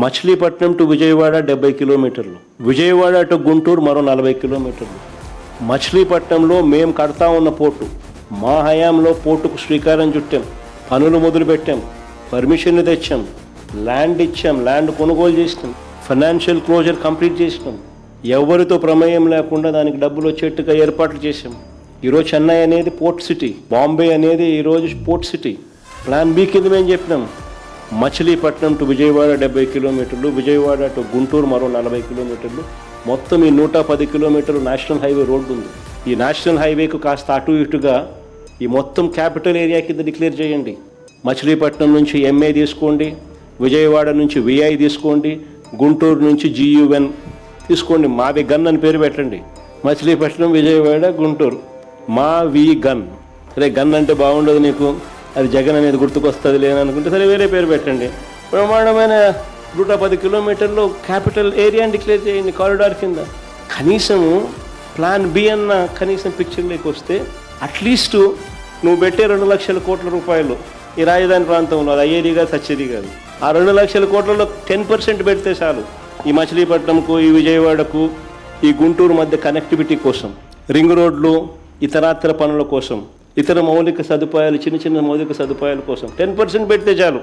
Machilipatnam to Vijayawada 70 కిలోమీటర్లు, Vijayawada to Guntur మరో 40 కిలోమీటర్లు. మచిలీపట్నంలో మేము కడతా ఉన్న పోర్టు, మా హయాంలో పోర్టుకు శ్రీకారం చుట్టాం, పనులు మొదలుపెట్టాం, పర్మిషన్లు తెచ్చాం, ల్యాండ్ ఇచ్చాం, ల్యాండ్ కొనుగోలు చేసినాం, ఫైనాన్షియల్ క్లోజర్ కంప్లీట్ చేసినాం, ఎవరితో ప్రమేయం లేకుండా దానికి డబ్బులు వచ్చేట్టుగా ఏర్పాట్లు చేశాం. ఈరోజు చెన్నై అనేది పోర్ట్ సిటీ, బాంబే అనేది ఈరోజు పోర్ట్ సిటీ. ప్లాన్ బి కింద మేము చెప్పినాం, మచిలీపట్నం టు విజయవాడ 70 కిలోమీటర్లు, విజయవాడ టు గుంటూరు మరో 40 కిలోమీటర్లు, మొత్తం ఈ 110 కిలోమీటర్లు నేషనల్ హైవే రోడ్డు ఉంది. ఈ నేషనల్ హైవేకు కాస్త అటు ఇటుగా ఈ మొత్తం క్యాపిటల్ ఏరియా కింద డిక్లేర్ చేయండి. మచిలీపట్నం నుంచి ఎంఏ తీసుకోండి, విజయవాడ నుంచి విఐ తీసుకోండి, గుంటూరు నుంచి GUN తీసుకోండి. మావి గన్ అని పేరు పెట్టండి. మచిలీపట్నం, విజయవాడ, గుంటూరు, మా వి గన్. సరే, గన్ అంటే బాగుండదు నీకు, అది జగన్ అనేది గుర్తుకొస్తుంది లేననుకుంటే సరే వేరే పేరు పెట్టండి. బ్రహ్మాండమైన 110 కిలోమీటర్లు క్యాపిటల్ ఏరియాని డిక్లేర్ చేయండి కారిడార్ కింద. కనీసము ప్లాన్ బి అన్న కనీసం పిక్చర్లోకి వస్తే అట్లీస్ట్ నువ్వు పెట్టే 2 లక్షల కోట్ల రూపాయలు ఈ రాజధాని ప్రాంతంలో, అది అయ్యేది కాదు, సచ్చేది కాదు. ఆ 2 లక్షల కోట్లలో 10% పెడితే చాలు. ఈ మచిలీపట్నంకు, ఈ విజయవాడకు, ఈ గుంటూరు మధ్య కనెక్టివిటీ కోసం, రింగ్ రోడ్లు, ఇతరాతర పనుల కోసం, ఇతర మౌలిక సదుపాయాలు, చిన్న చిన్న మౌలిక సదుపాయాల కోసం 10% పెడితే చాలు.